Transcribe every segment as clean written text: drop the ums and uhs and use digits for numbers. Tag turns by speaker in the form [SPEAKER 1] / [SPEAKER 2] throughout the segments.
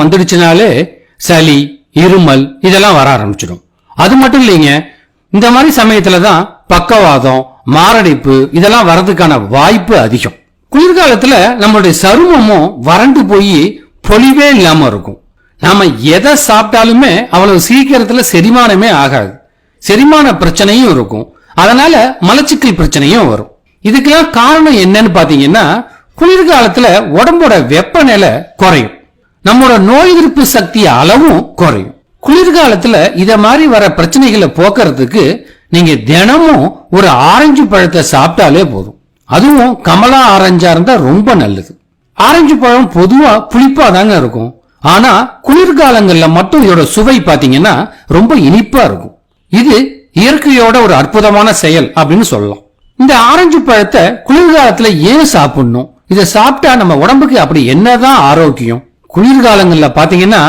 [SPEAKER 1] வந்துடுச்சுனாலே சளி, இருமல் இதெல்லாம் வர ஆரம்பிச்சிடும். அது மட்டும் இல்லைங்க, இந்த மாதிரி சமயத்துலதான் பக்கவாதம், மாரடைப்பு இதெல்லாம் வர்றதுக்கான வாய்ப்பு அதிகம். குளிர்காலத்துல நம்மளுடைய சருமமும் வறண்டு போய் பொலிவே இல்லாம இருக்கும். நாம எதை சாப்பிட்டாலுமே அவ்வளவு சீக்கிரத்துல செரிமானமே ஆகாது. செரிமான பிரச்சனையும் இருக்கும். அதனால மலச்சிக்கல் பிரச்சனையும் வரும். இதுக்கெல்லாம் காரணம் என்னன்னு பாத்தீங்கன்னா, குளிர்காலத்துல உடம்போட வெப்பநிலை குறையும், நம்மளோட நோய் எதிர்ப்பு சக்தி அளவும் குறையும். குளிர்காலத்துல இத மாதிரி வர பிரச்சனைகளை போக்குறதுக்கு நீங்க தினமும் ஒரு ஆரஞ்சு பழத்தை சாப்பிட்டாலே போதும். அதுவும் கமலா ஆரஞ்சா இருந்தா ரொம்ப நல்லது. ஆரஞ்சு பழம் பொதுவா புளிப்பா தாங்க இருக்கும். ஆனா குளிர்காலங்கள்ல மட்டும் இதோட சுவை பாத்தீங்கன்னா ரொம்ப இனிப்பா இருக்கும். இது இயற்கையோட ஒரு அற்புதமான செயல் அப்படின்னு சொல்லலாம். இந்த ஆரஞ்சு பழத்தை குளிர்காலத்துல ஏன் சாப்பிடணும்? இதை சாப்பிட்டா நம்ம உடம்புக்கு அப்படி என்னதான் ஆரோக்கியம்? குளிர்காலங்கள்ல பாத்தீங்கன்னா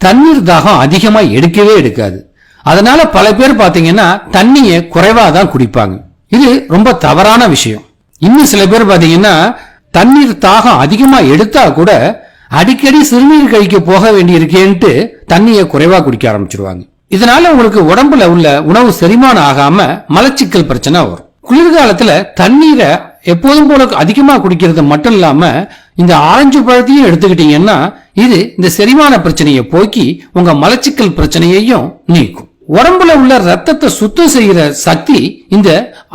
[SPEAKER 1] தண்ணீர் தாகம் அதிகமா எடுக்கவே எடுக்காது. அதனால பல பேர் பாத்தீங்கன்னா தண்ணியை குறைவா தான் குடிப்பாங்க. இது ரொம்ப தவறான விஷயம். இன்னும் சில பேர் பாத்தீங்கன்னா தண்ணீர் தாகம் அதிகமா எடுத்தா கூட அடிக்கடி சிறுநீர் கழிக்க போக வேண்டி இருக்கேன்ட்டு தண்ணியை குறைவா குடிக்க ஆரம்பிச்சிருவாங்க. இதனால உங்களுக்கு உடம்புல உள்ள உணவு செரிமானம் ஆகாம மலச்சிக்கல் பிரச்சனை வரும். குளிர்காலத்துல தண்ணீரை எப்போதும் போல அதிகமா குடிக்கிறது மட்டும் இல்லாம இந்த ஆரஞ்சு பழத்தையும் எடுத்துக்கிட்டீங்கன்னா இது இந்த செரிமான பிரச்சனையை போக்கி உங்க மலச்சிக்கல் பிரச்சனையையும் நீக்கும். உடம்புல உள்ள ரத்தத்தை சுத்தம் செய்யற சக்தி இந்த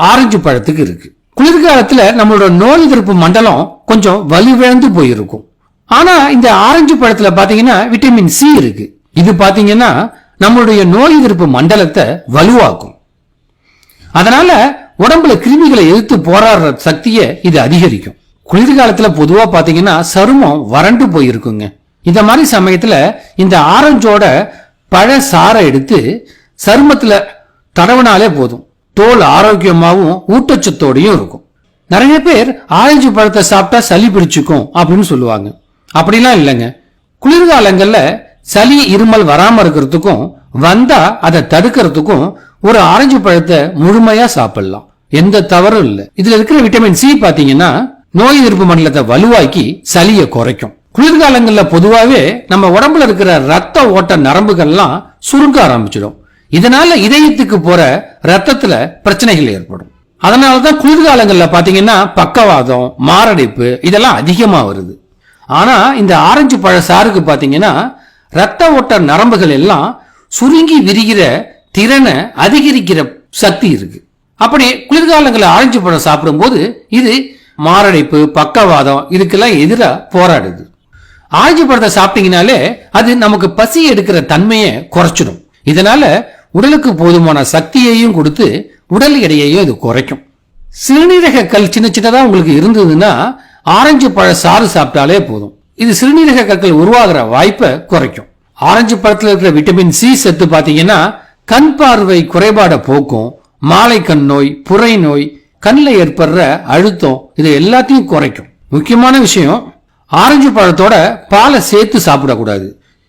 [SPEAKER 1] ஆரஞ்சு பழத்துக்கு இருக்கு. குளிர்காலத்துல நம்மளோட நோய் எதிர்ப்பு மண்டலம் கொஞ்சம் வலுவிழந்து போயிருக்கும். ஆனா இந்த ஆரஞ்சு பழத்துல பாத்தீங்கன்னா விட்டமின் சி இருக்கு. இது பாத்தீங்கன்னா நம்மளுடைய நோய் எதிர்ப்பு மண்டலத்தை வலுவாக்கும். அதனால உடம்புல கிருமிகளை எதிர்த்து போராடுற சக்தியை இது அதிகரிக்கும். குளிர்காலத்துல பொதுவா பாத்தீங்கன்னா சருமம் வறண்டு போயிருக்குங்க. இந்த மாதிரி சமயத்துல இந்த ஆரஞ்சோட பழ சாறை எடுத்து சருமத்துல தடவினாலே போதும், தோல் ஆரோக்கியமாவும் ஊட்டச்சத்தோடையும் இருக்கும். நிறைய பேர் ஆரஞ்சு பழத்தை சாப்பிட்டா சளி பிடிச்சுக்கும் அப்படின்னு சொல்லுவாங்க. அப்படிலாம் இல்லைங்க. குளிர்காலங்கள்ல சளி, இருமல் வராம இருக்கிறதுக்கும் வந்தா அதை தடுக்கிறதுக்கும் ஒரு ஆரஞ்சு பழத்தை முழுமையா சாப்பிடலாம். எந்த தவறும் இல்லை. இதுல இருக்கிற விட்டமின் சி பாத்தீங்கன்னா நோய் எதிர்ப்பு மண்டலத்தை வலுவாக்கி சளியை குறைக்கும். குளிர்காலங்கள்ல பொதுவாவே நம்ம உடம்புல இருக்கிற ரத்த ஓட்ட நரம்புகள்லாம் சுருங்க ஆரம்பிச்சிடும். இதனால இதயத்துக்கு போற ரத்தத்துல பிரச்சனைகள் ஏற்படும். அதனாலதான் குளிர்காலங்கள்ல பாத்தீங்கன்னா பக்கவாதம், மாரடைப்பு இதெல்லாம் அதிகமா வருது. ஆனா இந்த ஆரஞ்சு பழ சாருக்கு பாத்தீங்கன்னா ரத்த ஓட்ட நரம்புகள் எல்லாம் சுருங்கி விரிகிற திறனை அதிகரிக்கிற சக்தி இருக்கு. அப்படி குளிர்காலங்களில் ஆரஞ்சு பழம் சாப்பிடும் போது இது மாரடைப்பு, பக்கவாதம் இதுக்கெல்லாம் எதிராக போராடுது. ஆரஞ்சு பழத்தை சாப்பிட்டீங்கனாலே அது நமக்கு பசி எடுக்கிற தன்மையை குறைச்சிடும். இதனால உடலுக்கு போதுமான சக்தியையும் கொடுத்து உடல் எடையையும் இது குறைக்கும். சிறுநீரக கல் சின்ன சின்னதா உங்களுக்கு இருந்ததுன்னா ஆரஞ்சு பழ சாறு சாப்பிட்டாலே போதும். இது சிறுநீரக கற்கள் உருவாகிற வாய்ப்பை குறைக்கும். ஆரஞ்சு பழத்துல இருக்கிற விட்டமின் சி சத்து பாத்தீங்கன்னா கண் பார்வை குறைபாட போக்கும், மாலை கண் நோய், புரை நோய், கண்ணில் ஏற்படுற அழுத்தம் இது எல்லாத்தையும் குறைக்கும். முக்கியமான விஷயம், ஆரஞ்சு பழத்தோட பாலை சேர்த்து சாப்பிடக்கூடாது.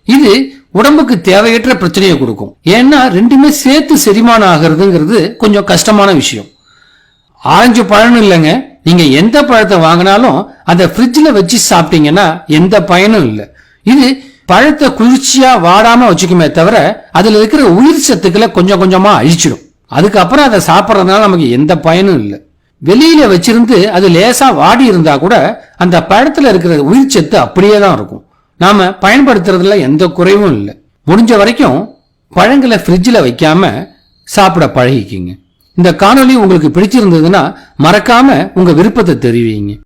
[SPEAKER 1] இது உடம்புக்கு தேவையற்ற பிரச்சனையை கொடுக்கும். ஏன்னா ரெண்டுமே சேர்த்து செரிமானம் ஆகிறதுங்கிறது கொஞ்சம் கஷ்டமான விஷயம். ஆரஞ்சு பழம் இல்லைங்க, நீங்க எந்த பழத்தை வாங்கினாலும் அதை ஃப்ரிட்ஜில் வச்சு சாப்பிட்டீங்கன்னா எந்த பயனும் இல்லை. இது பழத்தை குளிர்ச்சியா வாடாம வச்சுக்குமே தவிர அதுல இருக்கிற உயிர் சத்துக்களை கொஞ்சம் கொஞ்சமா அழிச்சிடும். அதுக்கப்புறம் அதை சாப்பிட்றதுனால நமக்கு எந்த பயனும் இல்லை. வெளியில வச்சிருந்து அது லேசா வாடி இருந்தா கூட அந்த பழத்துல இருக்கிற உயிர் சத்து அப்படியே தான் இருக்கும். நாம பயன்படுத்துறதுல எந்த குறைவும் இல்லை. முடிஞ்ச வரைக்கும் பழங்களை ஃப்ரிட்ஜில் வைக்காம சாப்பிட பழகிக்கிங்க. இந்த காணொளி உங்களுக்கு பிடிச்சிருந்ததுன்னா மறக்காம உங்க விருப்பத்தை தெரிவிங்க.